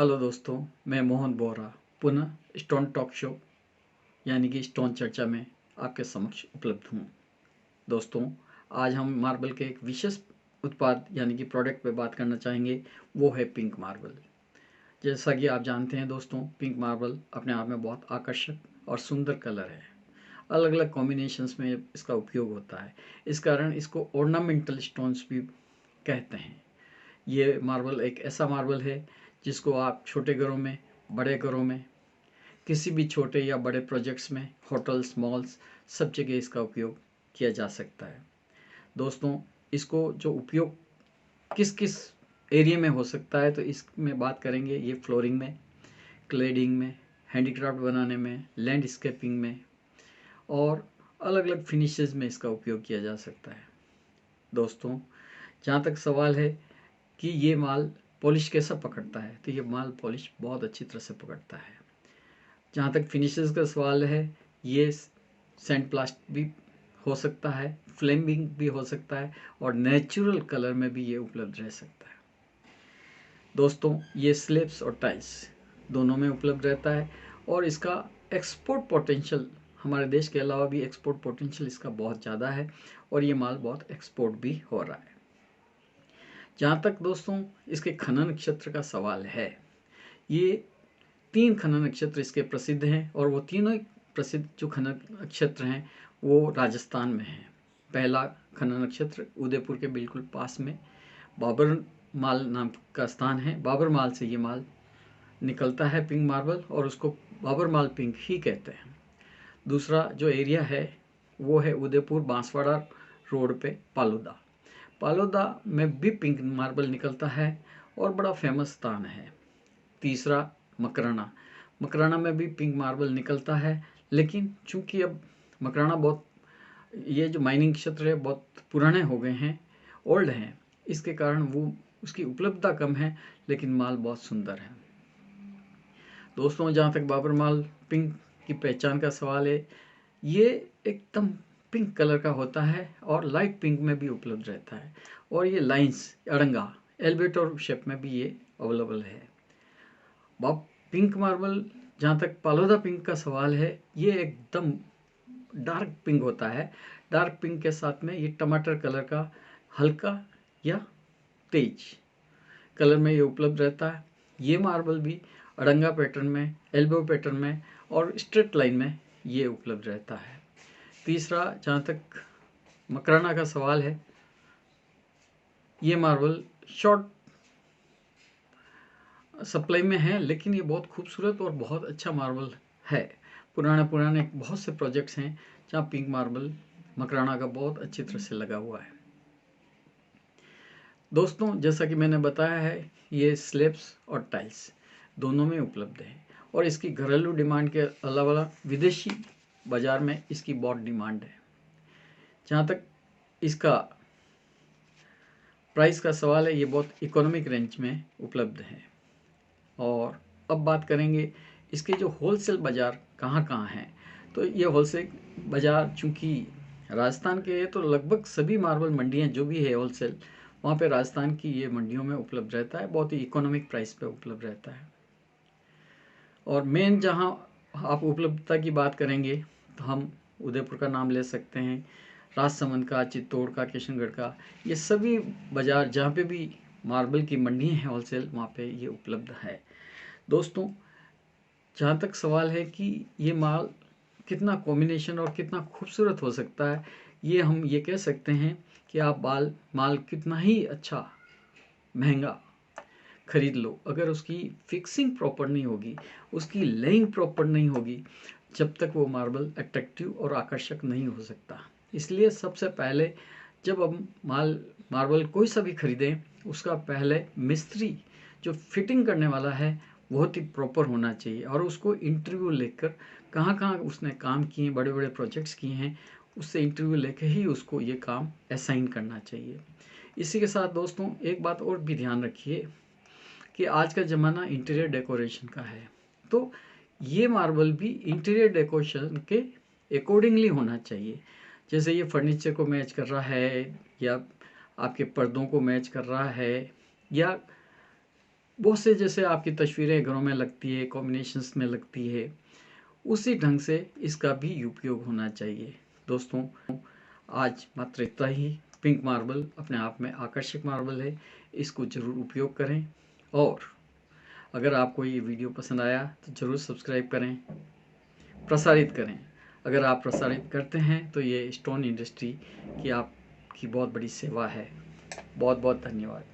Hello दोस्तों, मैं मोहन बोरा पुनः स्टोन टॉक शो यानी कि स्टोन चर्चा में आपके समक्ष उपलब्ध हूँ। दोस्तों, आज हम मार्बल के एक विशेष उत्पाद यानी कि प्रोडक्ट पे बात करना चाहेंगे। वो है पिंक मार्बल। जैसा कि आप जानते हैं दोस्तों, पिंक मार्बल अपने आप में बहुत आकर्षक और सुंदर कलर है। अलग अलग कॉम्बिनेशंस में इसका उपयोग होता है। इस कारण इसको ऑर्नामेंटल स्टोन्स भी कहते हैं। ये मार्बल एक ऐसा मार्बल है जिसको आप छोटे घरों में, बड़े घरों में, किसी भी छोटे या बड़े प्रोजेक्ट्स में, होटल्स, मॉल्स, सब जगह इसका उपयोग किया जा सकता है। दोस्तों, इसको जो उपयोग किस किस एरिया में हो सकता है, तो इसमें बात करेंगे। ये फ्लोरिंग में, क्लेडिंग में, हैंडीक्राफ्ट बनाने में, लैंडस्केपिंग में और अलग अलग फिनिशेस में इसका उपयोग किया जा सकता है। दोस्तों, जहाँ तक सवाल है कि ये माल पॉलिश कैसा पकड़ता है, तो ये माल पॉलिश बहुत अच्छी तरह से पकड़ता है। जहाँ तक फिनिशेस का सवाल है, ये सैंड ब्लास्ट भी हो सकता है, फ्लेमिंग भी हो सकता है और नेचुरल कलर में भी ये उपलब्ध रह सकता है। दोस्तों, ये स्लैब्स और टाइल्स दोनों में उपलब्ध रहता है और इसका एक्सपोर्ट पोटेंशियल, हमारे देश के अलावा भी एक्सपोर्ट पोटेंशियल इसका बहुत ज़्यादा है और ये माल बहुत एक्सपोर्ट भी हो रहा है। जहाँ तक दोस्तों इसके खनन क्षेत्र का सवाल है, ये 3 खनन क्षेत्र इसके प्रसिद्ध हैं और वो तीनों प्रसिद्ध जो खनन क्षेत्र हैं वो राजस्थान में हैं। पहला खनन क्षेत्र उदयपुर के बिल्कुल पास में बाबर माल नाम का स्थान है। बाबर माल से ये माल निकलता है, पिंक मार्बल, और उसको बाबर माल पिंक ही कहते हैं। दूसरा जो एरिया है वो है उदयपुर बांसवाड़ा रोड पे पालोदा। पालोदा में भी पिंक मार्बल निकलता है और बड़ा फेमस स्थान है। तीसरा मकराना, मकराना में भी पिंक मार्बल निकलता है, लेकिन चूंकि अब मकराना बहुत, ये जो माइनिंग क्षेत्र है बहुत पुराने हो गए हैं, ओल्ड हैं, इसके कारण वो उसकी उपलब्धता कम है, लेकिन माल बहुत सुंदर है। दोस्तों, जहाँ तक बाबर माल पिंक की पहचान का सवाल है, ये एकदम पिंक कलर का होता है और लाइट पिंक में भी उपलब्ध रहता है और ये लाइंस, अड़ंगा, एलिवेटर शेप में भी ये अवेलेबल है। पिंक मार्बल, जहाँ तक पालोदा पिंक का सवाल है, ये एकदम डार्क पिंक होता है। डार्क पिंक के साथ में ये टमाटर कलर का हल्का या तेज कलर में ये उपलब्ध रहता है। ये मार्बल भी अड़ंगा पैटर्न में, एल्बो पैटर्न में और स्ट्रेट लाइन में ये उपलब्ध रहता है। तीसरा, जहाँ तक मकराना का सवाल है, ये मार्बल शॉर्ट सप्लाई में है, लेकिन ये बहुत खूबसूरत और बहुत अच्छा मार्बल है। पुराने बहुत से प्रोजेक्ट्स हैं जहाँ पिंक मार्बल मकराना का बहुत अच्छी तरह से लगा हुआ है। दोस्तों, जैसा कि मैंने बताया है, ये स्लैब्स और टाइल्स दोनों में उपलब्ध है और इसकी घरेलू डिमांड के अलावा विदेशी बाज़ार में इसकी बहुत डिमांड है। जहाँ तक इसका प्राइस का सवाल है, ये बहुत इकोनॉमिक रेंज में उपलब्ध है। और अब बात करेंगे इसके जो होलसेल बाज़ार कहाँ कहाँ हैं। तो ये होलसेल बाज़ार चूँकि राजस्थान के है, तो लगभग सभी मार्बल मंडियाँ जो भी है होलसेल, वहाँ पे राजस्थान की ये मंडियों में उपलब्ध रहता है। बहुत ही इकोनॉमिक प्राइस पे उपलब्ध रहता है। और मेन जहाँ आप उपलब्धता की बात करेंगे, तो हम उदयपुर का नाम ले सकते हैं, राजसमंद का, चित्तौड़ का, किशनगढ़ का, ये सभी बाज़ार जहाँ पे भी मार्बल की मंडी हैं होलसेल, वहाँ पे ये उपलब्ध है। दोस्तों, जहाँ तक सवाल है कि ये माल कितना कॉम्बिनेशन और कितना खूबसूरत हो सकता है, ये हम ये कह सकते हैं कि आप माल कितना ही अच्छा महंगा खरीद लो, अगर उसकी फिक्सिंग प्रॉपर नहीं होगी, उसकी लेइंग प्रॉपर नहीं होगी, जब तक वो मार्बल अट्रैक्टिव और आकर्षक नहीं हो सकता। इसलिए सबसे पहले जब हम मार्बल कोई सा भी खरीदें, उसका पहले मिस्त्री जो फिटिंग करने वाला है बहुत ही प्रॉपर होना चाहिए और उसको इंटरव्यू लेकर, कहाँ कहाँ उसने काम किए, बड़े बड़े प्रोजेक्ट्स किए हैं, उससे इंटरव्यू लेकर ही उसको ये काम असाइन करना चाहिए। इसी के साथ दोस्तों, एक बात और भी ध्यान रखिए कि आज का ज़माना इंटीरियर डेकोरेशन का है, तो ये मार्बल भी इंटीरियर डेकोरेशन के अकॉर्डिंगली होना चाहिए। जैसे ये फर्नीचर को मैच कर रहा है या आपके पर्दों को मैच कर रहा है या बहुत से जैसे आपकी तस्वीरें घरों में लगती है, कॉम्बिनेशंस में लगती है, उसी ढंग से इसका भी उपयोग होना चाहिए। दोस्तों, आज मात्र इतना ही। पिंक मार्बल अपने आप में आकर्षक मार्बल है, इसको ज़रूर उपयोग करें। और अगर आपको ये वीडियो पसंद आया तो ज़रूर सब्सक्राइब करें, प्रसारित करें। अगर आप प्रसारित करते हैं तो ये स्टोन इंडस्ट्री की आपकी बहुत बड़ी सेवा है। बहुत बहुत धन्यवाद।